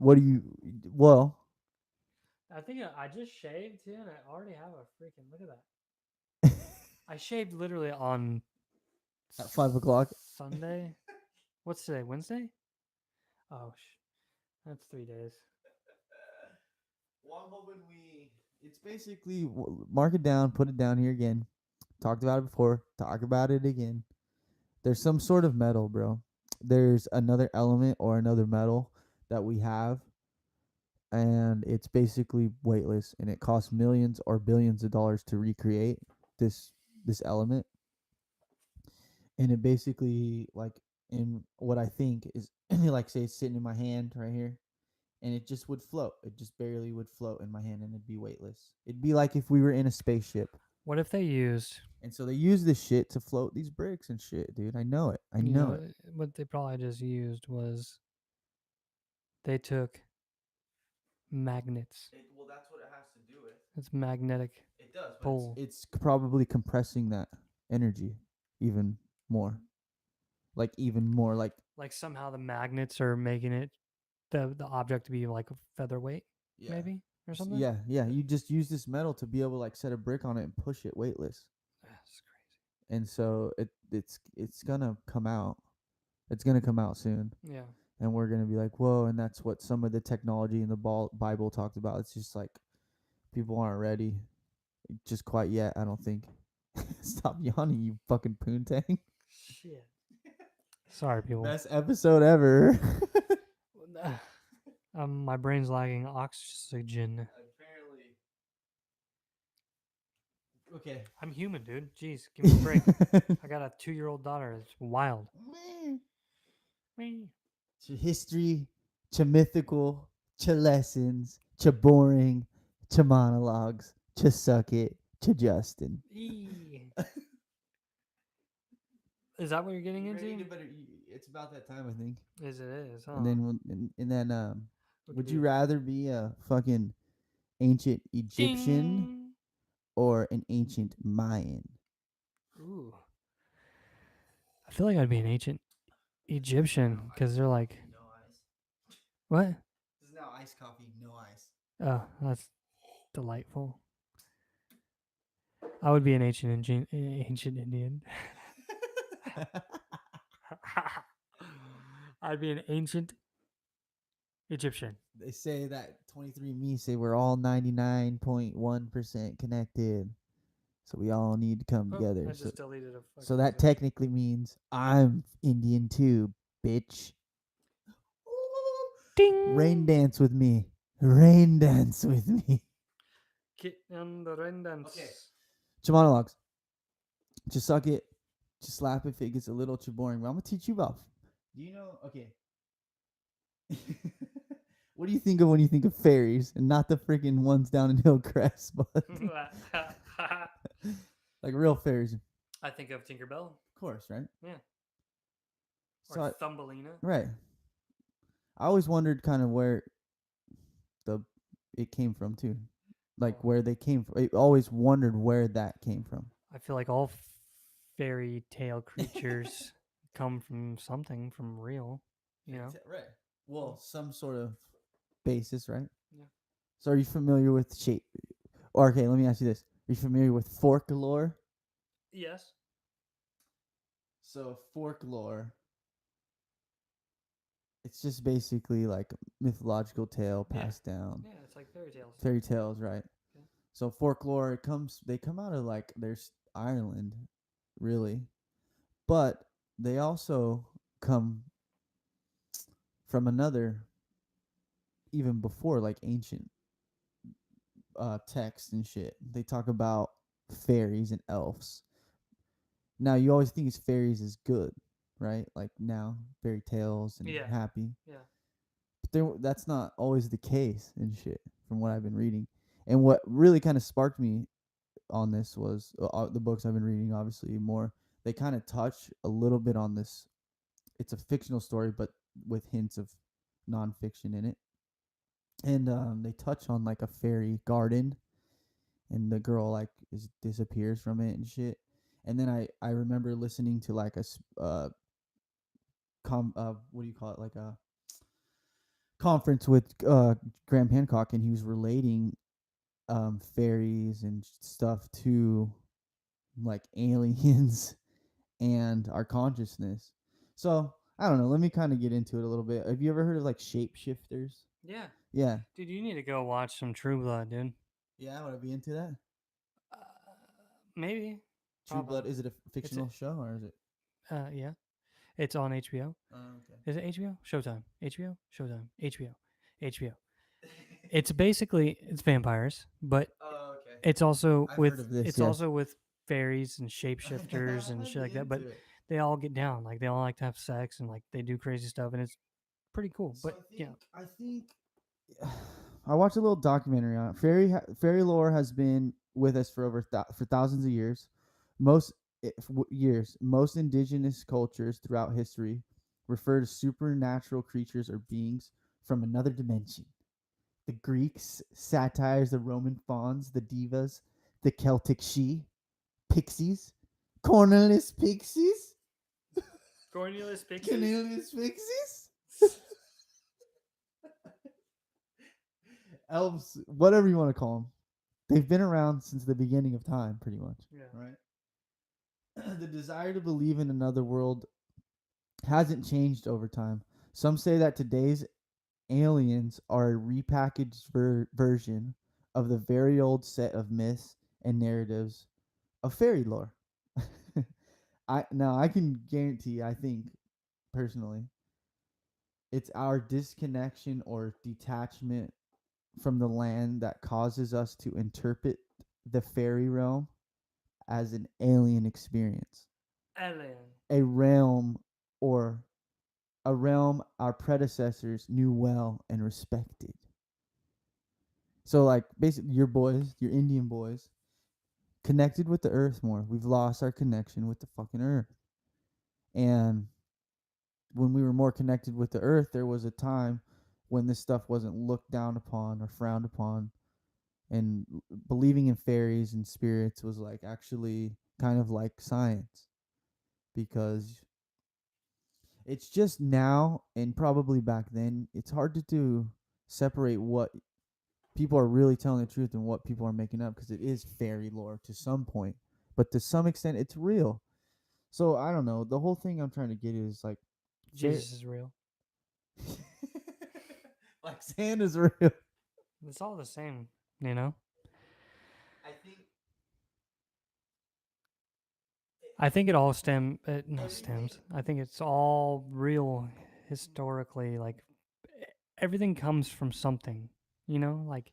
What do you? Well, I think I just shaved too, and I already have a freaking look at that. I shaved literally on at 5 o'clock. Sunday. What's today? Wednesday? Oh, that's 3 days. Well, I'm hoping it's basically mark it down, put it down here again. Talked about it before. Talk about it again. There's some sort of metal, bro. There's another element or another metal that we have, and it's basically weightless, and it costs millions or billions of dollars to recreate this element. And it basically, like, in what I think is like, say it's sitting in my hand right here, and it just would float. It just barely would float in my hand, and it'd be weightless. It'd be like if we were in a spaceship. What if they used, And so they use this shit to float these bricks and shit, dude. I know it. I you know know, it. what they probably just used was they took magnets. Well, that's what it has to do with. It's magnetic. It does, but Pull. it's probably compressing that energy even more. Like even more. Like Like somehow the magnets are making it the object to be like a featherweight, yeah, maybe or something. yeah, yeah. You just use this metal to be able to like set a brick on it and push it weightless. That's crazy. And so it's gonna come out. It's gonna come out soon. Yeah. And we're gonna be like, whoa! And that's what some of the technology in the Bible talked about. It's just like people aren't ready, just quite yet. I don't think. Stop yawning, you fucking poontang. Shit. Sorry, people. Best episode ever. My brain's lagging oxygen. Apparently. Okay. I'm human, dude. Jeez, give me a break. I got a 2-year-old daughter. It's wild. To history, to mythical, to lessons, to boring, to monologues, to suck it, to Justin. Is that what you're getting into? It's about that time, I think. It is, huh? And then would you rather be a fucking ancient Egyptian Ding. or an ancient Mayan? Ooh. I feel like I'd be an ancient Egyptian because they're like, No ice. what? This is now iced coffee, no ice. Oh, that's delightful. I would be an ancient Indian. I'd be an ancient Egyptian. They say that 23andMe say we're all 99.1% connected. So we all need to come Oh, together. I So just deleted a fucking so that zip. technically means I'm Indian too, bitch. Rain Ding! dance with me. Rain dance with me. Get on the rain dance. Okay. Two monologues. Just suck it. Just slap if it gets a little too boring. But I'm gonna teach you about. Do you know? Okay. What do you think of when you think of fairies, and not the freaking ones down in Hillcrest, but like real fairies? Of I think of Tinkerbell. course, right? Yeah. So Or Thumbelina. right. I always wondered kind of where the it came from too, like Oh. where they came from. I always wondered where that came from. I feel like all fairy tale creatures come from something from real. You know? Right. Well, some sort of basis, right? Yeah. So, are you familiar with shape? Or okay, let me ask you this: are you familiar with folklore? Yes. So, folklore, it's just basically like a mythological tale Yeah. passed down. Yeah, it's like fairy tales. Fairy tales, right? Okay. So folklore they come out of like there's Ireland, really, but they also come from another even before like ancient text and shit. They talk about fairies and elves. Now you always think it's fairies is good, right? Like now fairy tales and Yeah. happy. Yeah. But that's not always the case and shit from what I've been reading. And what really kind of sparked me on this was the books I've been reading. Obviously, more they kind of touch a little bit on this. It's a fictional story, but with hints of nonfiction in it. And they touch on like a fairy garden, and the girl like disappears from it and shit. And then I remember listening to like a what do you call it, like a conference with Graham Hancock, and he was relating fairies and stuff to like aliens and our consciousness. So I don't know. Let me kind of get into it a little bit. Have you ever heard of like shapeshifters? Yeah. Yeah. Dude, you need to go watch some True Blood, dude. Yeah, I want to be into that. Uh, maybe. True Blood, Probably. is it a fictional show or is it? Yeah. It's on HBO. Okay. Is it HBO? Showtime. HBO? Showtime. HBO. HBO. It's basically it's vampires, but Oh, okay. it's also I've heard with of this. it's Yes. also with fairies and Okay, shapeshifters I'm and gonna shit be like that. But into it. they all get down. Like they all like to have sex and like they do crazy stuff and it's pretty cool. So But yeah. I think I watched a little documentary on it. Fairy lore has been with us for for thousands of years. Most years, most indigenous cultures throughout history refer to supernatural creatures or beings from another dimension. The Greeks satires the Roman fauns, the divas, the Celtic she, pixies, Cornelius pixies, Cornelius Cornelius pixies, elves, whatever you want to call them. They've been around since the beginning of time, pretty much. Yeah. Right. The desire to believe in another world hasn't changed over time. Some say that today's aliens are a repackaged version of the very old set of myths and narratives of fairy lore. I can guarantee, I think personally, it's our disconnection or detachment from the land that causes us to interpret the fairy realm as an alien experience, Alien. a realm or a realm our predecessors knew well and respected. So like basically your boys, your Indian boys, connected with the earth more. We've lost our connection with the fucking earth. And when we were more connected with the earth, there was a time when this stuff wasn't looked down upon or frowned upon, and believing in fairies and spirits was like actually kind of like science, because it's just now and probably back then it's hard to separate what people are really telling the truth and what people are making up, because it is fairy lore to some point, but to some extent it's real. So I don't know. The whole thing I'm trying to get is like, Jesus is real. like Santa's real. It's all the same, you know. I think I think it all not stems. I think it's all real historically. Like everything comes from something, you know, like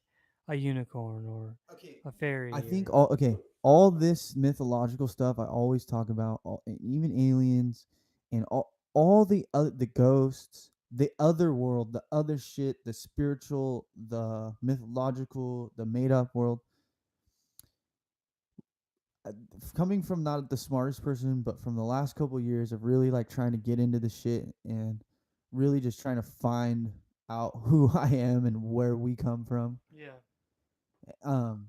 a unicorn or okay. a I fairy think or all this mythological stuff I always talk about, and even aliens and all the other, the ghosts, the other world, the other shit, the spiritual, the mythological, the made up world. uh, Coming from not the smartest person, but from the last couple of years of really like trying to get into the shit and really just trying to find out who I am and where we come from. yeah. Um,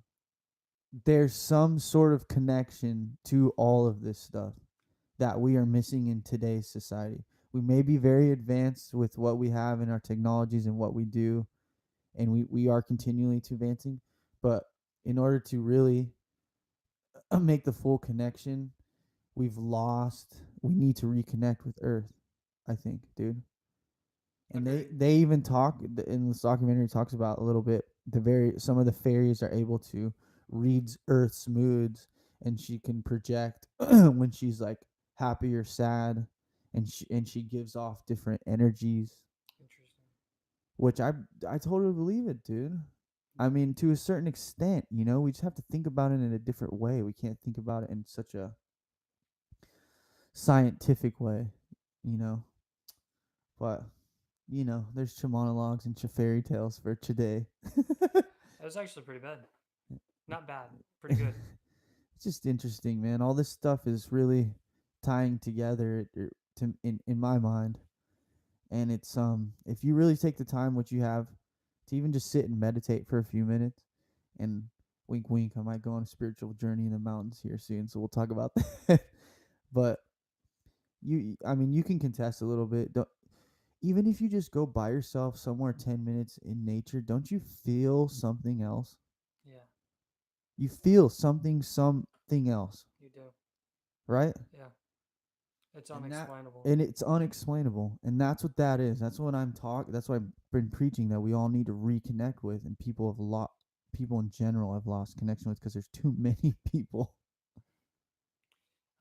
there's some sort of connection to all of this stuff that we are missing in today's society. We may be very advanced with what we have in our technologies and what we do, and we are continually to advancing, but in order to really make the full connection, we need to reconnect with Earth, I think, dude. And they even talk in this documentary, talks about a little bit, the very some of the fairies are able to read Earth's moods, and she can project when she's like happy or sad, and she gives off different energies, Interesting. which I totally believe it, dude. I mean, to a certain extent, we just have to think about it in a different way. We can't think about it in such a scientific way, you know. But there's monologues and fairy tales for today. That was actually pretty bad. Not bad. Pretty good. It's just interesting, man. All this stuff is really tying together to in my mind, and it's if you really take the time, what you have, to even just sit and meditate for a few minutes, and wink wink, I might go on a spiritual journey in the mountains here soon, so we'll talk about that. But I mean, you can contest a little bit. Don't, even if you just go by yourself somewhere 10 minutes in nature, don't you feel something else? Yeah, You feel something else, you do. right? Yeah, it's And that unexplainable. and it's unexplainable. And that's what that is. That's what I'm talking that's why I've been preaching, that we all need to reconnect with, and people in general have lost connection with, because there's too many people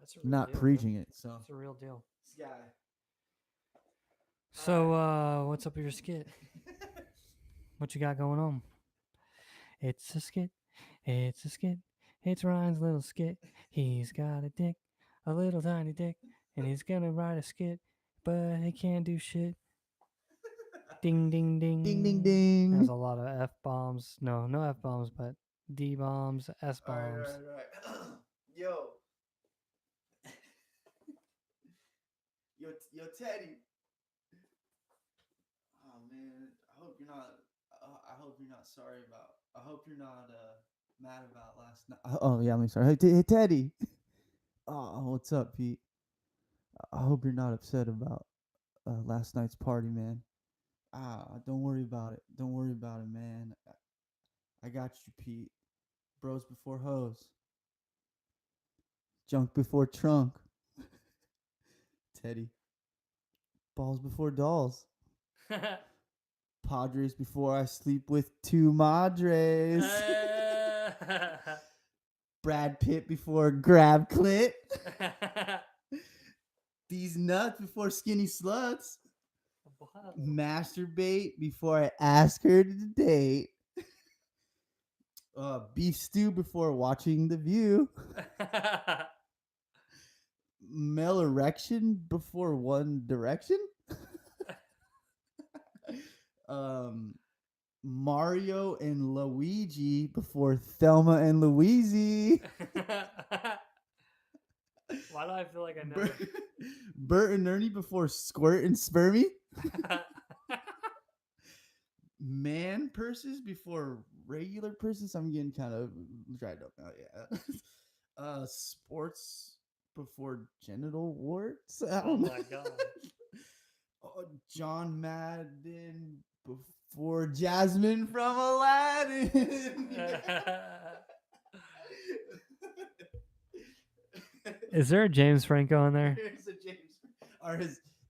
That's a real not deal, dude. preaching it. So It's a real deal. this guy. So, what's up with your skit? What you got going on? It's a skit. It's a skit. It's Ryan's little skit. He's got a dick, a little tiny dick, and he's gonna write a skit, but he can't do shit. Ding, ding, Ding ding ding. There's ding. a lot of F bombs. No F bombs, but D bombs, S All right, all bombs. right, all right. Yo. Yo, Teddy. Oh man, I hope you're not. I hope you're not sorry about. I hope you're not mad about last night. Oh yeah, I'm sorry. Hey, Teddy. Oh, what's up, Pete? I hope you're not upset about last night's party, man. Don't worry about it. Don't worry about it, man. I got you, Pete. Bros before hoes. Junk before trunk. Teddy. Balls before dolls. Padres before I sleep with two madres. Brad Pitt before grab clit. These nuts before skinny sluts. Wow. Masturbate before I ask her to date. Beef stew before watching The View. Male erection before One Direction. um, Mario and Luigi before Thelma and Louise. Why do I feel like I know it? Bert and Ernie before Squirt and Spermy. Man purses before regular purses. I'm getting kind of dried up now. Yeah. Sports before genital warts. I Oh don't know. my god. John Madden Before Jasmine from Aladdin. Is there a James Franco in there? There's a James, or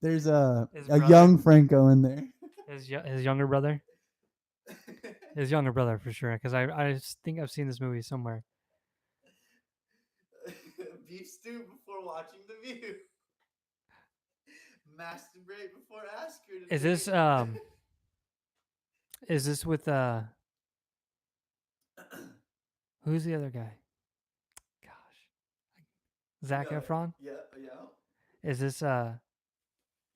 there's a His a brother? young Franco in there. His younger brother? His younger brother for sure, because I think I've seen this movie somewhere. Beef stew before watching The View. Masturbate before Oscar. Is this Is this with who's the other guy? Gosh, Zac Efron. Yeah. Is this The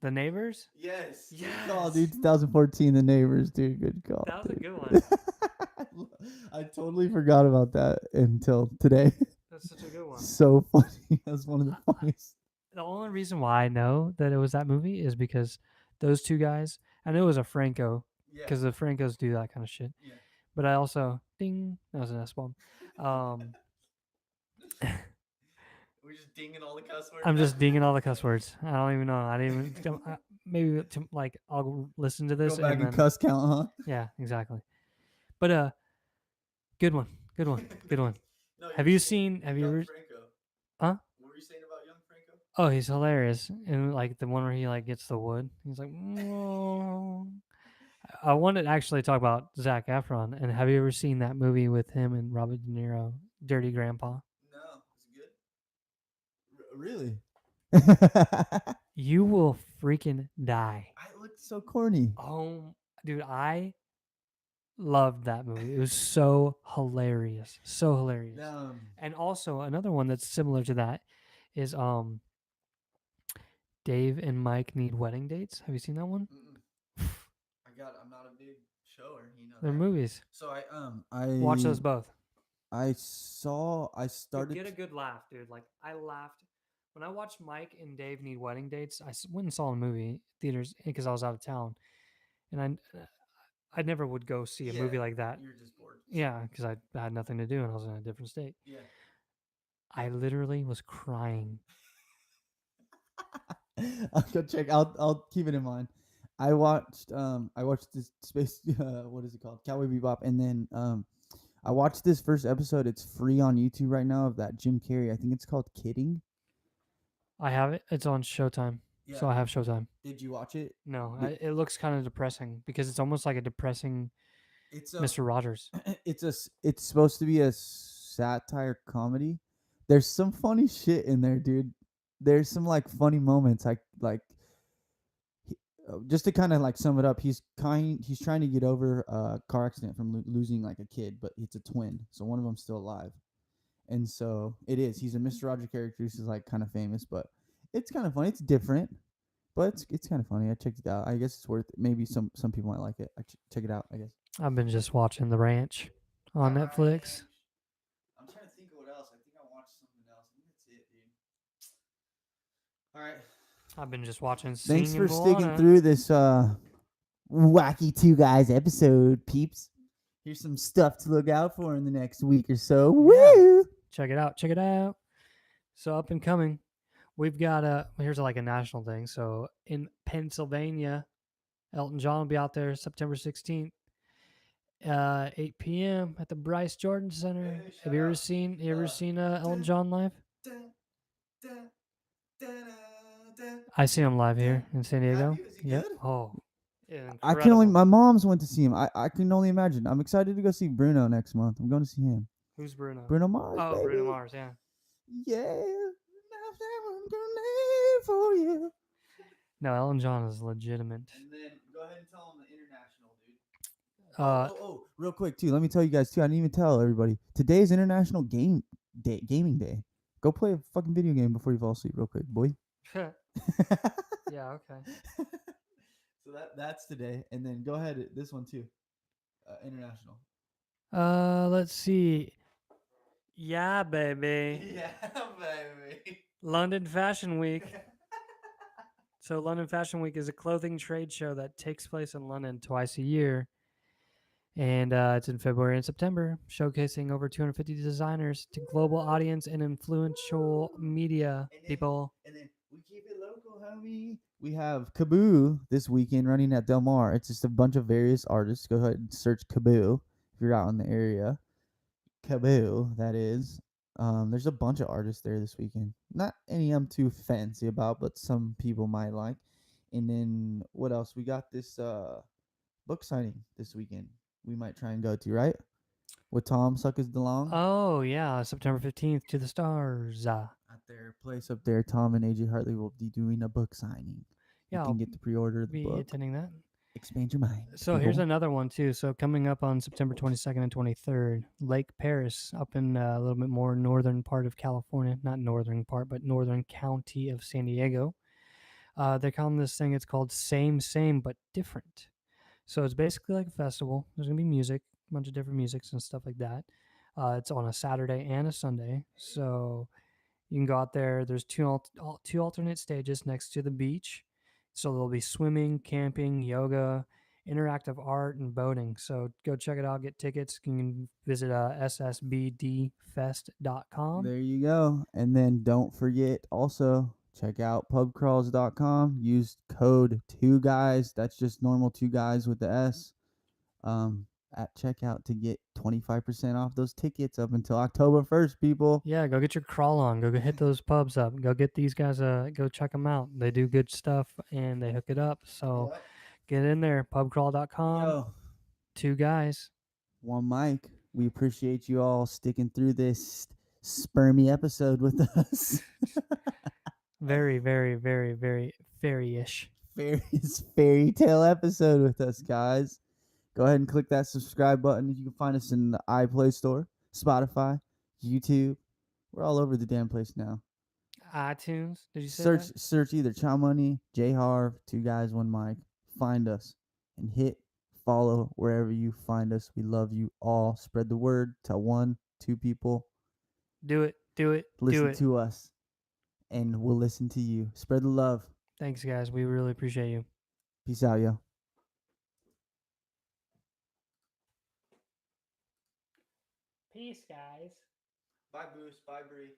Neighbors? Yes. Good Yes. call, dude. 2014, The Neighbors, dude. Good call. That was a dude. good one. I totally forgot about that until today. That's such a good one. So funny. That's one of the funniest. The only reason why I know that it was that movie is because those two guys. I knew it was a Franco because the Francos do that kind of shit. Yeah. But I also ding. That was an S bomb. We're just dinging all the cuss words. I'm just dinging all the cuss words. I don't even know. I didn't even. Maybe like I'll listen to this Go back and and then, cuss count, huh? yeah, exactly. But good one. No, have you seen? Have you ever? Franco. Huh? What were you saying about young Franco? Oh, he's hilarious. And like the one where he like gets the wood. He's like, "Whoa." I wanted to actually talk about Zac Efron. And have you ever seen that movie with him and Robert De Niro, Dirty Grandpa? No. Is it good? Really? You will freaking die. I looked so corny. Oh, dude, I loved that movie. It was so hilarious. So hilarious. And also another one that's similar to that is Dave and Mike Need Wedding Dates. Have you seen that one? I'm not a big shower, you know. They're movies. So I Watch those both. I started. Get a good laugh, dude. Like I laughed when I watched Mike and Dave Need Wedding Dates. I went and saw a movie theaters because I was out of town, and I never would go see a movie like that. You're just bored. Yeah, because I had nothing to do and I was in a different state. Yeah. I literally was crying. I'll go check. I'll keep it in mind. I watched this space. What is it called? Cowboy Bebop, and then I watched this first episode. It's free on YouTube right now of that Jim Carrey. I think it's called Kidding. I have it. It's on Showtime. So I have Showtime. Did you watch it? No, it looks kind of depressing because it's almost like a depressing Mr. Rogers. It's supposed to be a satire comedy. There's some funny shit in there, dude. There's some like funny moments. Just to kind of like sum it up, he's trying to get over a car accident from losing like a kid, but it's a twin, so one of them's still alive. And so he's a Mr. Roger character. He's like kind of famous, but it's kind of funny. It's different, but it's kind of funny. I checked it out. I guess it's worth it. Maybe some people might like it. Check it out, I guess. I've been just watching The Ranch on Netflix. I'm trying to think of what else. I think I watched something else. I think that's it, dude. All right. I've been just watching. Thanks for sticking through this wacky 2GUYZ episode, peeps. Here's some stuff to look out for in the next week or so. Yeah. Woo! Check it out. So up and coming, we've got here's like a national thing. So in Pennsylvania, Elton John will be out there September 16th, 8 p.m. at the Bryce Jordan Center. Hey, Have you ever seen Elton John live? I see him live here in San Diego. Yep. Oh, I can only. My mom's went to see him. I can only imagine. I'm excited to go see Bruno next month. I'm going to see him. Who's Bruno? Bruno Mars. Oh, baby. Bruno Mars. Yeah. Yeah. For you. No, Elton John is legitimate. And then go ahead and tell him the international, dude. Real quick too. Let me tell you guys too. I didn't even tell everybody. Today is International Gaming Day. Go play a fucking video game before you fall asleep, real quick, boy. Yeah. Okay. So that's today, and then go ahead. This one too. International. Let's see. Yeah, baby. Yeah, baby. London Fashion Week. So London Fashion Week is a clothing trade show that takes place in London twice a year. And it's in February and September, showcasing over 250 designers to global audience and influential media people. And then we keep it local. Uncle homie. We have Kaboo this weekend running at Del Mar. It's just a bunch of various artists. Go ahead and search Kaboo if you're out in the area. Kaboo, that is. There's a bunch of artists there this weekend. Not any I'm too fancy about, but some people might like. And then what else? We got this book signing this weekend. We might try and go to, right? With Tom Suckers DeLong Oh yeah, September 15th to the stars. at their place up there. Tom and AJ Hartley will be doing a book signing. You Yeah, can I'll get to pre-order the be book. attending that. Expand your mind, So here's people. another one too. So coming up on September 22nd and 23rd, Lake Paris, up in a little bit more northern part of California, not northern part, but northern county of San Diego. They're calling this thing. It's called Same but Different. So it's basically like a festival. There's gonna be music, a bunch of different musics and stuff like that. It's on a Saturday and a Sunday, so you can go out there. There's two alternate stages next to the beach, so there'll be swimming, camping, yoga, interactive art, and boating. So go check it out. Get tickets. You can visit ssbdfest.com. There you go. And then don't forget also check out pubcrawls.com. Use code 2guys. That's just normal 2guys with the S. At checkout to get 25% off those tickets up until October 1st, people. Yeah, go get your crawl on. Go hit those pubs up. Go get these guys. Go check them out. They do good stuff and they hook it up. So get in there. Pubcrawl.com. Yo, 2GUYZ. one mic. We appreciate you all sticking through this spermy episode with us. Very, very, very, very fairy-ish. Fairy tale episode with us, guys. Go ahead and click that subscribe button. You can find us in the iPlay Store, Spotify, YouTube. We're all over the damn place now. iTunes. Did you say Search either Chow Money, J-Harv, 2GUYZ1MIC. Find us and hit follow wherever you find us. We love you all. Spread the word. Tell 1, 2 people. Do it. Do it. Listen Do it. to us, and we'll listen to you. Spread the love. Thanks, guys. We really appreciate you. Peace out, yo. Peace, guys. Bye, Bruce. Bye, Bree.